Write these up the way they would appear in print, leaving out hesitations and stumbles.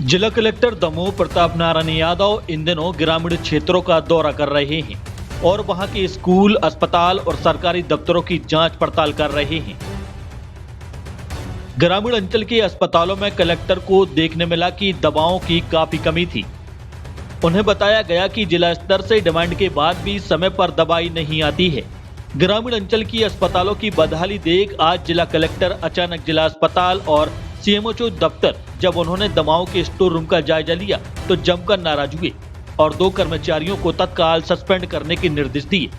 जिला कलेक्टर दमोह प्रताप नारायण यादव इन दिनों ग्रामीण क्षेत्रों का दौरा कर रहे हैं और वहां के स्कूल, अस्पताल और सरकारी दफ्तरों की जांच पड़ताल कर रहे हैं। ग्रामीण अंचल के अस्पतालों में कलेक्टर को देखने मिला कि दवाओं की काफी कमी थी। उन्हें बताया गया कि जिला स्तर से डिमांड के बाद भी समय पर दवाई नहीं आती है। ग्रामीण अंचल की अस्पतालों की बदहाली देख आज जिला कलेक्टर अचानक जिला अस्पताल और सीएमओ दफ्तर जब उन्होंने दवाओं के स्टोर रूम का जायजा लिया तो जमकर नाराज हुए और 2 कर्मचारियों को तत्काल सस्पेंड करने के निर्देश दिए।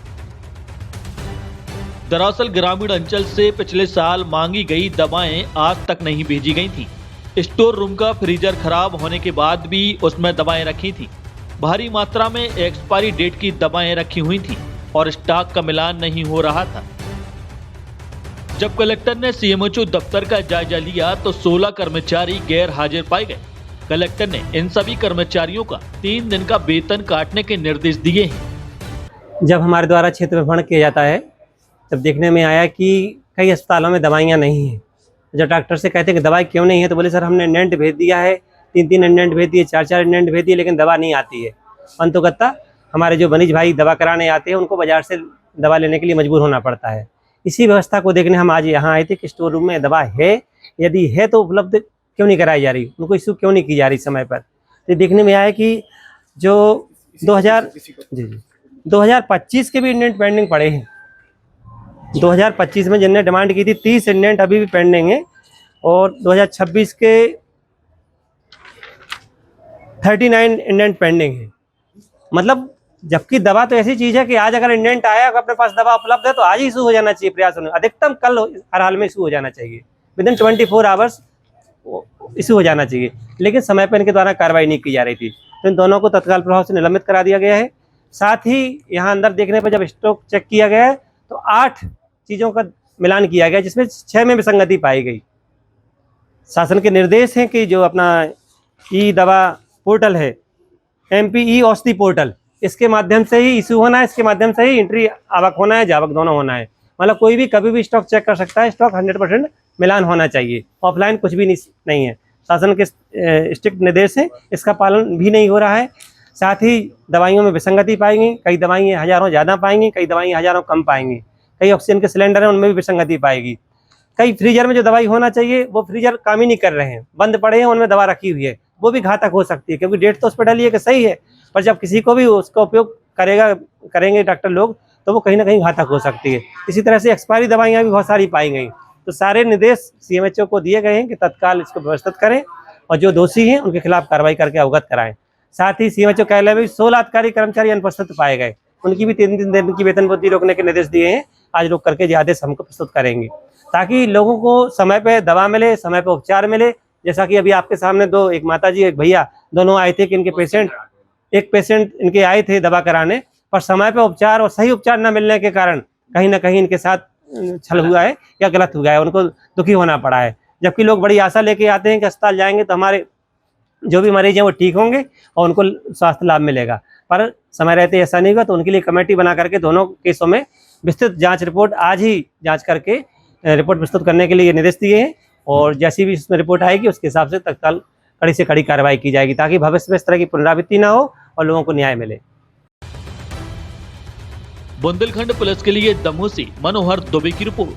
दरअसल ग्रामीण अंचल से पिछले साल मांगी गई दवाएं आज तक नहीं भेजी गई थी। स्टोर रूम का फ्रीजर खराब होने के बाद भी उसमें दवाएं रखी थी। भारी मात्रा में एक्सपायरी डेट की दवाएं रखी हुई थी और स्टॉक का मिलान नहीं हो रहा था। जब कलेक्टर ने सीएमओ दफ्तर का जायजा लिया तो 16 कर्मचारी गैर हाजिर पाए गए। कलेक्टर ने इन सभी कर्मचारियों का 3 दिन का वेतन काटने के निर्देश दिए हैं। जब हमारे द्वारा क्षेत्र में भ्रमण किया जाता है तब देखने में आया कि कई अस्पतालों में दवाइयाँ नहीं हैं। जब डॉक्टर से कहते हैं कि दवाई क्यों नहीं है तो बोले सर हमने इंडेंट भेज दिया है, 3 इंडेंट भेज दिए, 4 इंडेंट भेज दिए, लेकिन दवा नहीं आती है। अंतोगत्ता हमारे जो वनिज भाई दवा कराने आते हैं उनको बाजार से दवा लेने के लिए मजबूर होना पड़ता है। इसी व्यवस्था को देखने हम आज यहाँ आए थे कि स्टोर रूम में दवा है, यदि है तो उपलब्ध क्यों नहीं कराई जा रही, उनको इशू क्यों नहीं की जा रही समय पर। तो देखने में आया कि जो 2025 के भी इंडेंट पेंडिंग पड़े हैं। 2025 में जिनने डिमांड की थी 30 इंडेंट अभी भी पेंडिंग है और 2026 के 39 इंडेंट पेंडिंग है। मतलब जबकि दवा तो ऐसी चीज है कि आज अगर इंडेंट आया, अगर अपने पास दवा उपलब्ध है तो आज ही इशू हो जाना चाहिए। प्रयास होने अधिकतम कल हर हाल में इशू हो जाना चाहिए, विदिन 24 आवर्स इशू हो जाना चाहिए, लेकिन समय पर इनके द्वारा कार्रवाई नहीं की जा रही थी। तो इन दोनों को तत्काल प्रभाव से निलंबित करा दिया गया है। साथ ही यहाँ अंदर देखने पर जब स्टॉक चेक किया गया है तो 8 चीज़ों का मिलान किया गया जिसमें 6 में विसंगति पाई गई। शासन के निर्देश हैं कि जो अपना ई दवा पोर्टल है, MP ई औषधि पोर्टल, इसके माध्यम से ही इशू होना है, इसके माध्यम से ही एंट्री आवक होना है, जावक दोनों होना है। मतलब कोई भी कभी भी स्टॉक चेक कर सकता है, स्टॉक 100% मिलान होना चाहिए। ऑफलाइन कुछ भी नहीं है। शासन के स्ट्रिक्ट निर्देश हैं, इसका पालन भी नहीं हो रहा है। साथ ही दवाइयों में विसंगति पाएंगी, कई दवाइयाँ हज़ारों ज़्यादा पाएंगी, कई दवाइयाँ हज़ारों कम पाएंगी। कई ऑक्सीजन के सिलेंडर हैं उनमें भी विसंगति पाएगी। कई फ्रीजर में जो दवाई होना चाहिए वो फ्रीजर काम ही नहीं कर रहे हैं, बंद पड़े हैं, उनमें दवा रखी हुई है, वो भी घातक हो सकती है क्योंकि डेट तो उस पर डली है कि सही है, पर जब किसी को भी उसका उपयोग करेंगे डॉक्टर लोग तो वो कहीं ना कहीं घातक हो सकती है। इसी तरह से एक्सपायरी दवाइयाँ भी बहुत सारी पाई गई। तो सारे निर्देश CMHO को दिए गए हैं कि तत्काल इसको व्यवस्थित करें और जो दोषी हैं उनके खिलाफ कार्रवाई करके अवगत कराएं। साथ ही CMHO कार्यालय में 16 अधिकारी कर्मचारी अनुपस्थित पाए गए, उनकी भी 3 दिन की वेतन वृद्धि रोकने के निर्देश दिए हैं। आज रोक करके ये आदेश हमको प्रस्तुत करेंगे ताकि लोगों को समय पे दवा मिले, समय पे उपचार मिले। जैसा कि अभी आपके सामने एक माता जी, एक भैया, दोनों आए थे कि इनके एक पेशेंट इनके आए थे दवा कराने, पर समय पे उपचार और सही उपचार न मिलने के कारण कहीं ना कहीं इनके साथ छल हुआ है या गलत हुआ है, उनको दुखी होना पड़ा है। जबकि लोग बड़ी आशा लेके आते हैं कि अस्पताल जाएंगे तो हमारे जो भी मरीज हैं वो ठीक होंगे और उनको स्वास्थ्य लाभ मिलेगा, पर समय रहते ऐसा नहीं हुआ। तो उनके लिए कमेटी बना करके दोनों केसों में विस्तृत जांच रिपोर्ट आज ही जांच करके रिपोर्ट प्रस्तुत करने के लिए निर्देश दिए हैं और जैसी भी इसमें रिपोर्ट आएगी उसके हिसाब से तत्काल कड़ी से कड़ी कार्रवाई की जाएगी ताकि भविष्य में इस तरह की पुनरावृत्ति ना हो और लोगों को न्याय मिले। बुंदेलखंड पुलिस के लिए दमोह से मनोहर दुबे की रिपोर्ट।